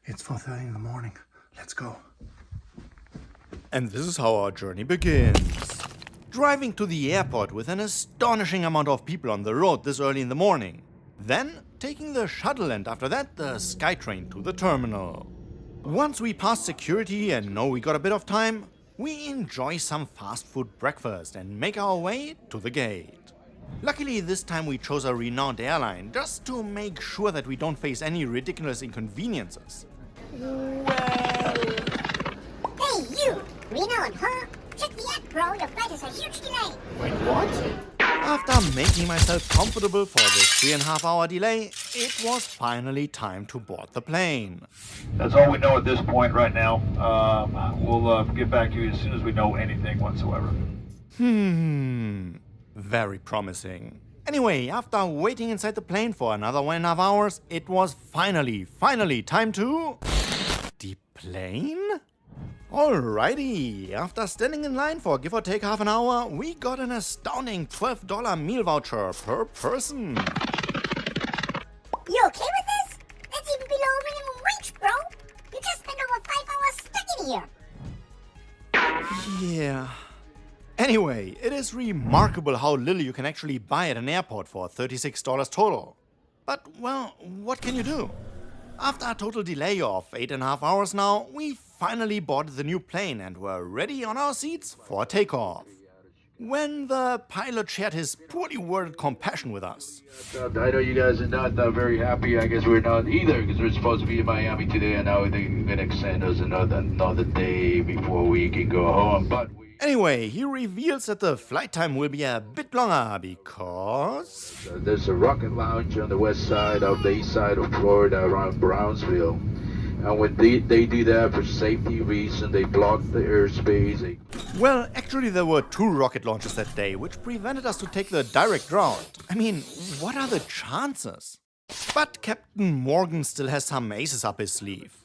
It's 4:30 in the morning. Let's go. And this is how our journey begins. Driving to the airport with an astonishing amount of people on the road this early in the morning. Then taking the shuttle and after that the SkyTrain to the terminal. Once we pass security and know we got a bit of time, we enjoy some fast food breakfast and make our way to the gate. Luckily this time we chose a renowned airline just to make sure that we don't face any ridiculous inconveniences. Hey, you! Renowned, huh? Check the app, bro. Your flight is a huge delay. Wait, what? After making myself comfortable for this 3.5-hour delay, it was finally time to board the plane. That's all we know at this point right now. We'll get back to you as soon as we know anything whatsoever. Very promising. Anyway, after waiting inside the plane for another 1.5 hours, it was finally time to deplane? Alrighty, after standing in line for give or take half an hour, we got an astounding $12 meal voucher per person. You okay with this? That's even below minimum wage, bro. You just spent over 5 hours stuck in here. Yeah. Anyway, it is remarkable how little you can actually buy at an airport for $36 total. But, well, what can you do? After a total delay of 8.5 hours now, we finally boarded the new plane and were ready on our seats for takeoff. When the pilot shared his poorly worded compassion with us. I know you guys are not very happy. I guess we're not either, because we're supposed to be in Miami today, and now they're going to extend us another day before we can go home. But Anyway, he reveals that the flight time will be a bit longer because there's a rocket lounge on the west side of the east side of Florida around Brownsville. And when they do that for safety reasons, they block the airspace. Well, actually there were 2 rocket launches that day, which prevented us to take the direct route. I mean, what are the chances? But Captain Morgan still has some aces up his sleeve.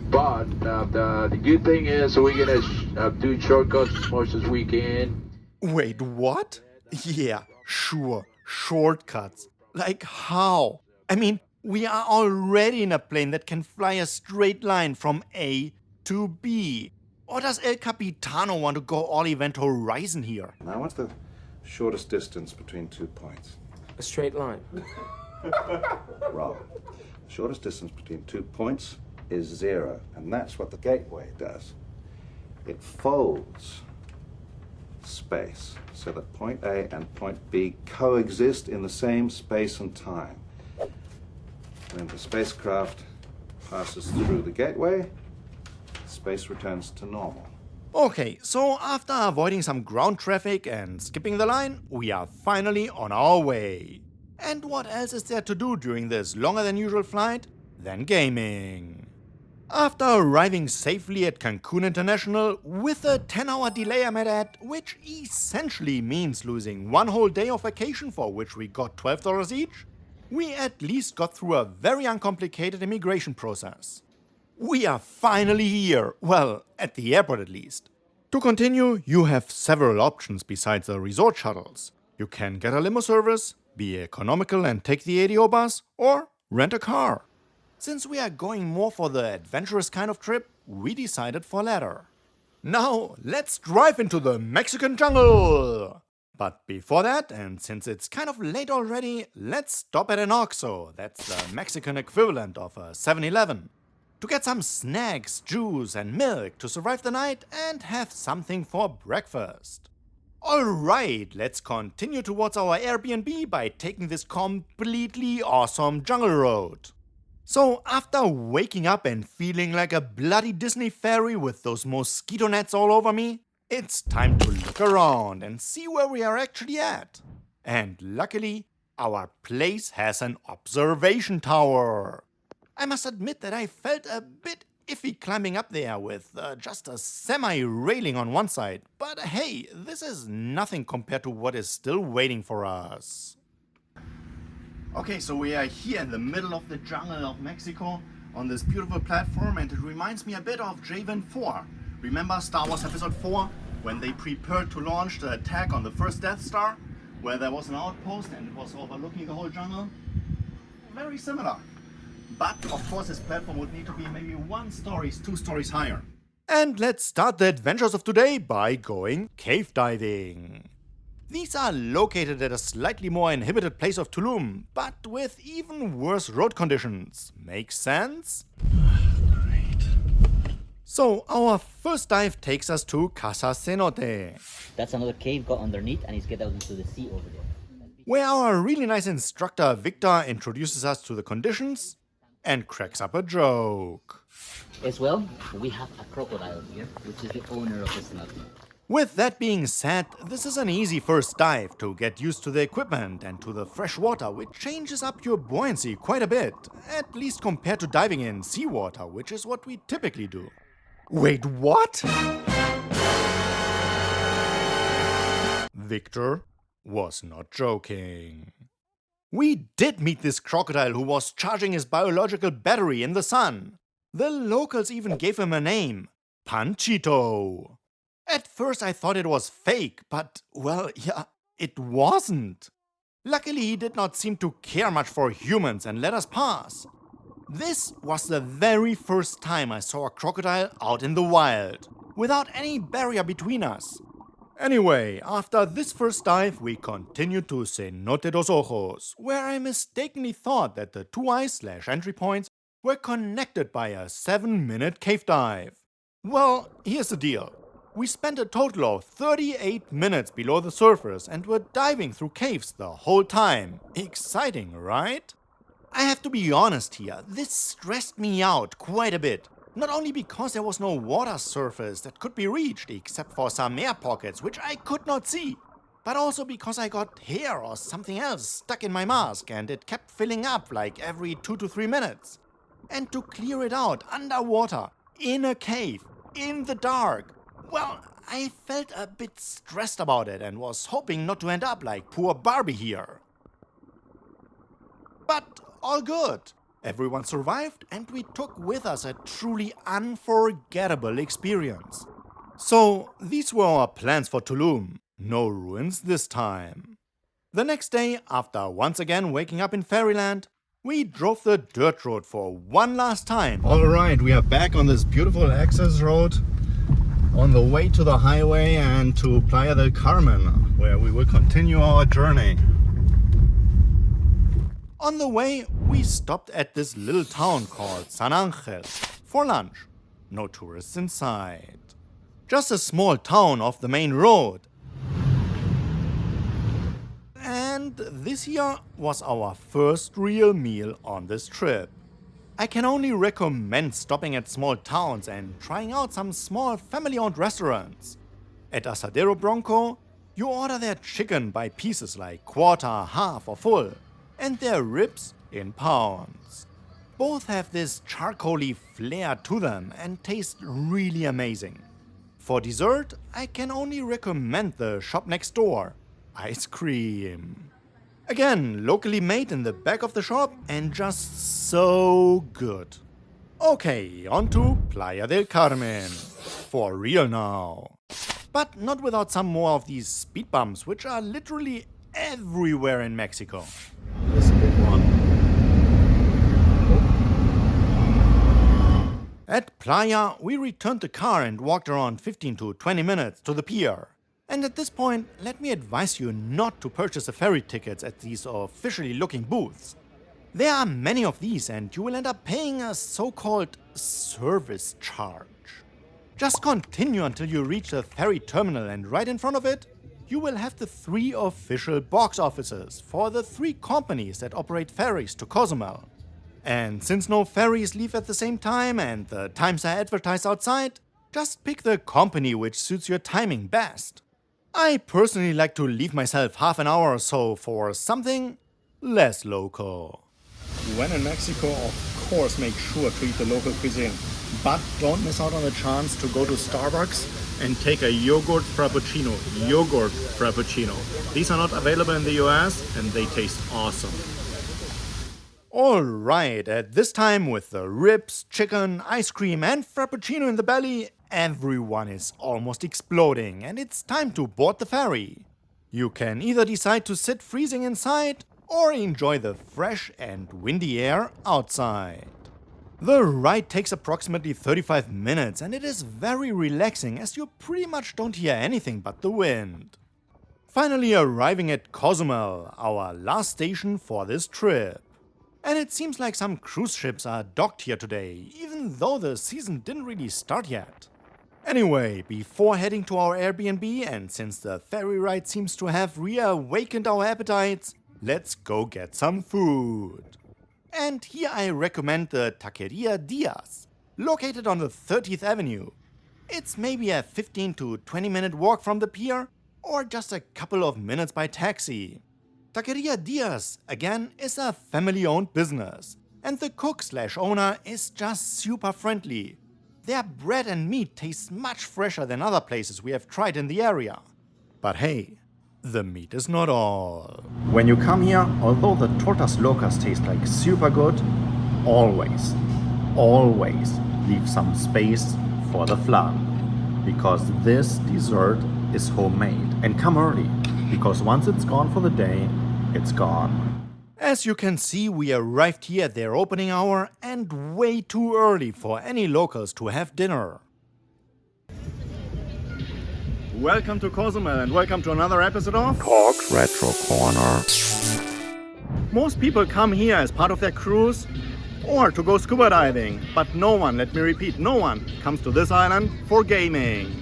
But the good thing is we're going to do shortcuts as much as we can. Wait, what? Yeah, sure, shortcuts. Like how? I mean, we are already in a plane that can fly a straight line from A to B. Or does El Capitano want to go all Event Horizon here? Now, what's the shortest distance between 2 points? A straight line. Wrong. The shortest distance between 2 points is 0, and that's what the gateway does. It folds space so that point A and point B coexist in the same space and time. When the spacecraft passes through the gateway, space returns to normal. Okay, so after avoiding some ground traffic and skipping the line, we are finally on our way. And what else is there to do during this longer than usual flight than gaming? After arriving safely at Cancun International with a 10-hour delay I might add, which essentially means losing 1 whole day of vacation for which we got $12 each, we at least got through a very uncomplicated immigration process. We are finally here, well, at the airport at least. To continue, you have several options besides the resort shuttles. You can get a limo service, be economical and take the ADO bus, or rent a car. Since we are going more for the adventurous kind of trip, we decided for latter. Now, let's drive into the Mexican jungle! But before that, and since it's kind of late already, let's stop at an OXXO, that's the Mexican equivalent of a 7-Eleven, to get some snacks, juice and milk to survive the night and have something for breakfast. Alright, let's continue towards our Airbnb by taking this completely awesome jungle road. So after waking up and feeling like a bloody Disney fairy with those mosquito nets all over me, it's time to look around and see where we are actually at. And luckily, our place has an observation tower. I must admit that I felt a bit iffy climbing up there with just a semi-railing on one side. But hey, this is nothing compared to what is still waiting for us. Okay, so we are here in the middle of the jungle of Mexico on this beautiful platform, and it reminds me a bit of Javan 4. Remember Star Wars Episode 4, when they prepared to launch the attack on the first Death Star, where there was an outpost and it was overlooking the whole jungle? Very similar. But of course this platform would need to be maybe 1 story, 2 stories higher. And let's start the adventures of today by going cave diving. These are located at a slightly more inhabited place of Tulum, but with even worse road conditions. Makes sense? Great. So our first dive takes us to Casa Cenote, That's another cave got underneath and it's get out into the sea over there. where our really nice instructor Victor introduces us to the conditions and cracks up a joke. As well, we have a crocodile here, which is the owner of the cenote. With that being said, this is an easy first dive to get used to the equipment and to the fresh water, which changes up your buoyancy quite a bit, at least compared to diving in seawater, which is what we typically do. Wait, what? Victor was not joking. We did meet this crocodile who was charging his biological battery in the sun. The locals even gave him a name, Panchito. At first I thought it was fake, but, well, yeah, it wasn't. Luckily he did not seem to care much for humans and let us pass. This was the very first time I saw a crocodile out in the wild, without any barrier between us. Anyway, after this first dive, we continued to Cenote dos Ojos, where I mistakenly thought that the 2 eyes/entry points were connected by a 7-minute cave dive. Well, here's the deal. We spent a total of 38 minutes below the surface and were diving through caves the whole time. Exciting, right? I have to be honest here, this stressed me out quite a bit. Not only because there was no water surface that could be reached except for some air pockets which I could not see, but also because I got hair or something else stuck in my mask and it kept filling up like every 2 to 3 minutes. And to clear it out underwater, in a cave, in the dark, well, I felt a bit stressed about it and was hoping not to end up like poor Barbie here. But all good. Everyone survived and we took with us a truly unforgettable experience. So these were our plans for Tulum. No ruins this time. The next day, after once again waking up in Fairyland, we drove the dirt road for one last time. Alright, we are back on this beautiful access road on the way to the highway and to Playa del Carmen, where we will continue our journey. On the way, we stopped at this little town called San Angel for lunch. No tourists in sight. Just a small town off the main road. And this here was our first real meal on this trip. I can only recommend stopping at small towns and trying out some small family-owned restaurants. At Asadero Bronco, you order their chicken by pieces like quarter, half or full, and their ribs in pounds. Both have this charcoaly flair to them and taste really amazing. For dessert, I can only recommend the shop next door, ice cream. Again, locally made in the back of the shop and just so good. Okay, on to Playa del Carmen. For real now. But not without some more of these speed bumps, which are literally everywhere in Mexico. This is a big one. At Playa, we returned the car and walked around 15 to 20 minutes to the pier. And at this point, let me advise you not to purchase the ferry tickets at these officially looking booths. There are many of these and you will end up paying a so-called service charge. Just continue until you reach the ferry terminal and right in front of it, you will have the 3 official box offices for the 3 companies that operate ferries to Cozumel. And since no ferries leave at the same time and the times are advertised outside, just pick the company which suits your timing best. I personally like to leave myself half an hour or so for something less local. When in Mexico, of course make sure to eat the local cuisine, but don't miss out on the chance to go to Starbucks and take a yogurt frappuccino. These are not available in the US and they taste awesome. Alright, at this time with the ribs, chicken, ice cream and frappuccino in the belly, everyone is almost exploding and it's time to board the ferry. You can either decide to sit freezing inside or enjoy the fresh and windy air outside. The ride takes approximately 35 minutes and it is very relaxing as you pretty much don't hear anything but the wind. Finally arriving at Cozumel, our last station for this trip. And it seems like some cruise ships are docked here today, even though the season didn't really start yet. Anyway, before heading to our Airbnb, and since the ferry ride seems to have reawakened our appetites, let's go get some food. And here I recommend the Taqueria Diaz, located on the 30th Avenue. It's maybe a 15 to 20 minute walk from the pier, or just a couple of minutes by taxi. Taqueria Diaz, again, is a family-owned business, and the cook/owner is just super friendly. Their bread and meat tastes much fresher than other places we have tried in the area. But hey, the meat is not all. When you come here, although the tortas locas taste like super good, always leave some space for the flan. Because this dessert is homemade. And come early, because once it's gone for the day, it's gone. As you can see, we arrived here at their opening hour and way too early for any locals to have dinner. Welcome to Cozumel and welcome to another episode of Talks Retro Corner. Most people come here as part of their cruise or to go scuba diving, but no one, let me repeat, no one comes to this island for gaming.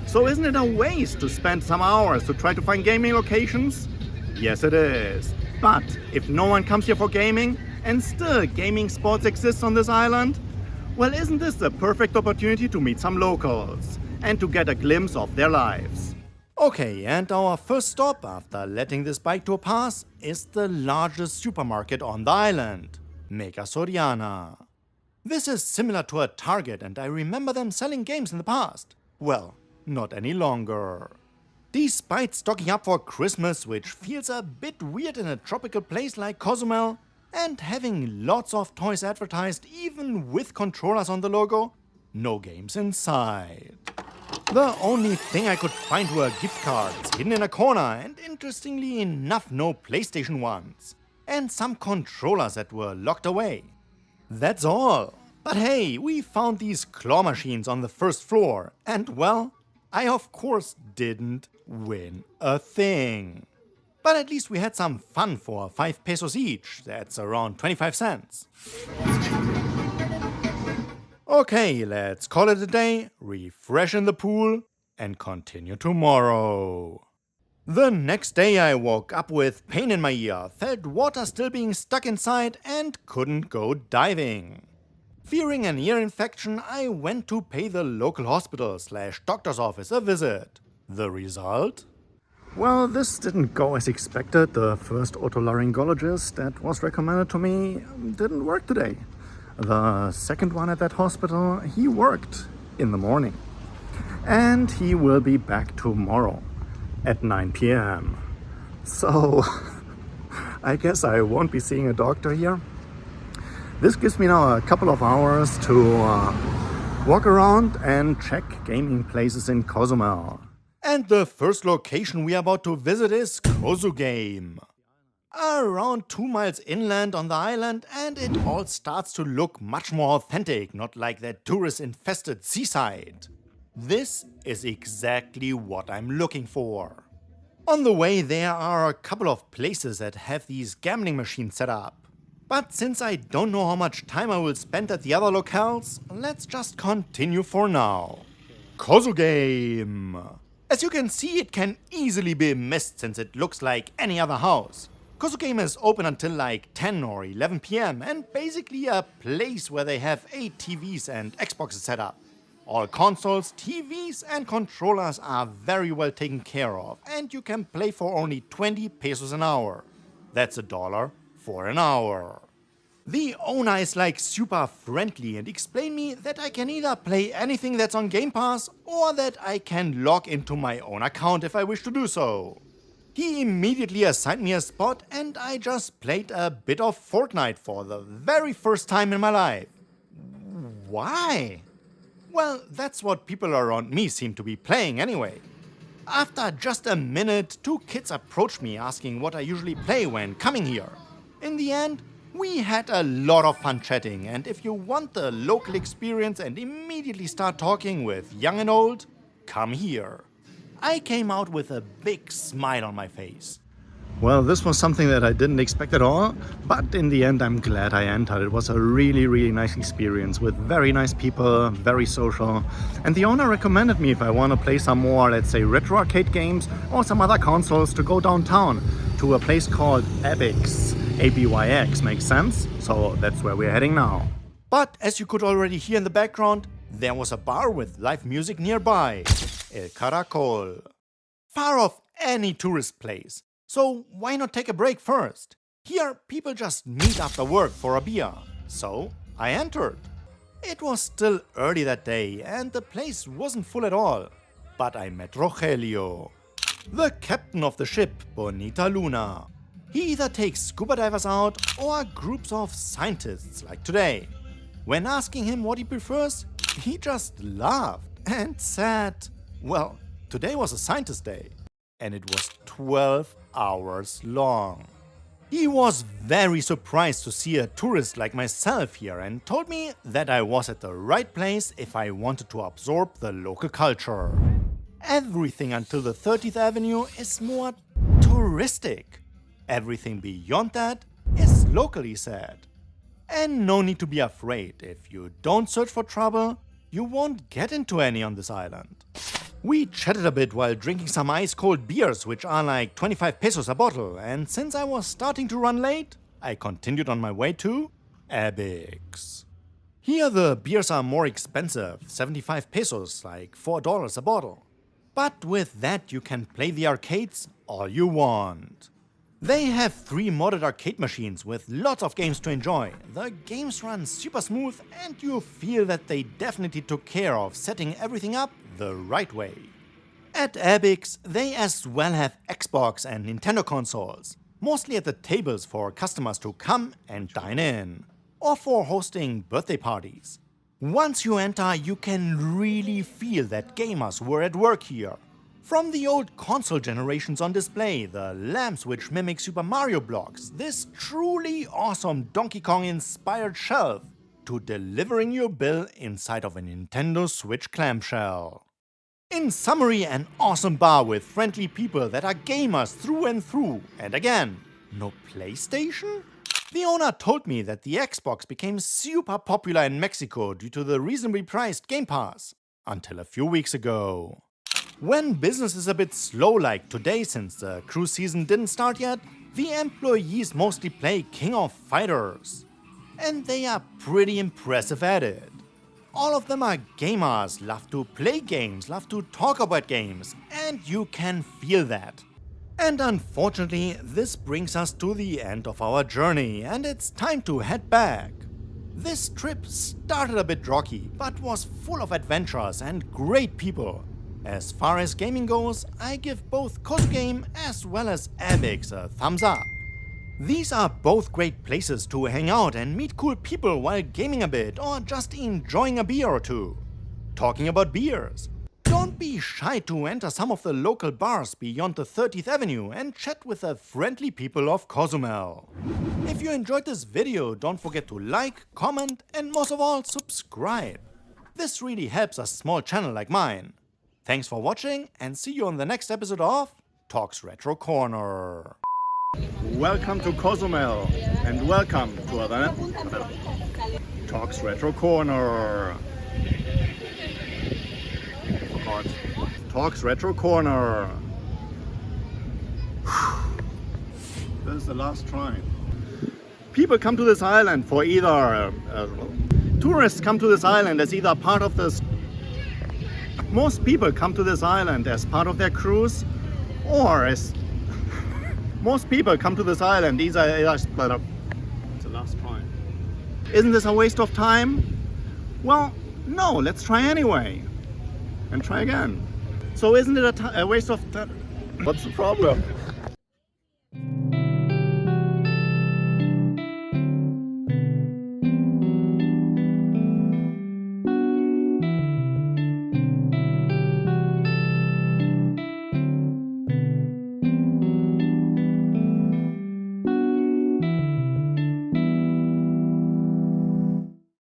So isn't it a waste to spend some hours to try to find gaming locations? Yes, it is. But if no one comes here for gaming, and still gaming spots exist on this island, well, isn't this the perfect opportunity to meet some locals and to get a glimpse of their lives? Okay, and our first stop after letting this bike tour pass is the largest supermarket on the island, Mega Soriana. This is similar to a Target, and I remember them selling games in the past. Well, not any longer. Despite stocking up for Christmas, which feels a bit weird in a tropical place like Cozumel, and having lots of toys advertised even with controllers on the logo, no games inside. The only thing I could find were gift cards hidden in a corner, and interestingly enough no PlayStation ones, and some controllers that were locked away. That's all. But hey, we found these claw machines on the first floor, and well, I of course didn't win a thing. But at least we had some fun for 5 pesos each, that's around 25 cents. Okay, let's call it a day, refresh in the pool, and continue tomorrow. The next day I woke up with pain in my ear, felt water still being stuck inside, and couldn't go diving. Fearing an ear infection, I went to pay the local hospital/doctor's office a visit. The result? Well, this didn't go as expected. The first otolaryngologist that was recommended to me didn't work today. The second one at that hospital, he worked in the morning. And he will be back tomorrow at 9 p.m. So, I guess I won't be seeing a doctor here. This gives me now a couple of hours to walk around and check gaming places in Cozumel. And the first location we are about to visit is Cozugame. Around 2 miles inland on the island, and it all starts to look much more authentic, not like that tourist-infested seaside. This is exactly what I'm looking for. On the way there are a couple of places that have these gambling machines set up. But since I don't know how much time I will spend at the other locales, let's just continue for now. Cozugame! As you can see, it can easily be missed since it looks like any other house. Cozugame is open until like 10 or 11 p.m. and basically a place where they have 8 TVs and Xboxes set up. All consoles, TVs and controllers are very well taken care of, and you can play for only 20 pesos an hour. That's $1 for an hour. The owner is like super friendly and explained me that I can either play anything that's on Game Pass or that I can log into my own account if I wish to do so. He immediately assigned me a spot and I just played a bit of Fortnite for the very first time in my life. Why? Well, that's what people around me seem to be playing anyway. After just a minute, 2 kids approached me asking what I usually play when coming here. In the end, we had a lot of fun chatting, and if you want the local experience and immediately start talking with young and old, come here. I came out with a big smile on my face. Well, this was something that I didn't expect at all, but in the end I'm glad I entered. It was a really nice experience with very nice people, very social. And the owner recommended me if I want to play some more, let's say, retro arcade games or some other consoles, to go downtown to a place called ABYX. ABYX, makes sense? So that's where we're heading now. But as you could already hear in the background, there was a bar with live music nearby. El Caracol. Far off any tourist place. So why not take a break first? Here people just meet after work for a beer. So I entered. It was still early that day and the place wasn't full at all. But I met Rogelio, the captain of the ship Bonita Luna. He either takes scuba divers out or groups of scientists like today. When asking him what he prefers, he just laughed and said, well, today was a scientist day. And it was 12 hours long. He was very surprised to see a tourist like myself here and told me that I was at the right place if I wanted to absorb the local culture. Everything until the 30th Avenue is more touristic. Everything beyond that is locally said. And no need to be afraid, if you don't search for trouble, you won't get into any on this island. We chatted a bit while drinking some ice-cold beers, which are like 25 pesos a bottle, and since I was starting to run late, I continued on my way to ABYX. Here the beers are more expensive, 75 pesos, like $4 a bottle. But with that you can play the arcades all you want. They have 3 modded arcade machines with lots of games to enjoy. The games run super smooth and you feel that they definitely took care of setting everything up the right way. At ABYX, they as well have Xbox and Nintendo consoles, mostly at the tables for customers to come and dine in, or for hosting birthday parties. Once you enter, you can really feel that gamers were at work here. From the old console generations on display, the lamps which mimic Super Mario blocks, this truly awesome Donkey Kong inspired shelf, to delivering your bill inside of a Nintendo Switch clamshell. In summary, an awesome bar with friendly people that are gamers through and through. And again, no PlayStation? The owner told me that the Xbox became super popular in Mexico due to the reasonably priced Game Pass, until a few weeks ago. When business is a bit slow like today since the cruise season didn't start yet, the employees mostly play King of Fighters. And they are pretty impressive at it. All of them are gamers, love to play games, love to talk about games, and you can feel that. And unfortunately, this brings us to the end of our journey, and it's time to head back. This trip started a bit rocky, but was full of adventures and great people. As far as gaming goes, I give both Cozugame as well as ABYX a thumbs up. These are both great places to hang out and meet cool people while gaming a bit or just enjoying a beer or two. Talking about beers, don't be shy to enter some of the local bars beyond the 30th Avenue and chat with the friendly people of Cozumel. If you enjoyed this video, don't forget to like, comment and most of all, subscribe. This really helps a small channel like mine. Thanks for watching and see you on the next episode of Talks Retro Corner. Welcome to Cozumel and welcome to other Talks Retro Corner. Forgot. Talks Retro Corner. This is the last try. People come to this island for either tourists come to this island as either part of this. Most people come to this island as part of their cruise, or as most people come to this island either it's the last try. Isn't this a waste of time? Well, no, let's try anyway. And try again. So isn't it a waste of time? What's the problem?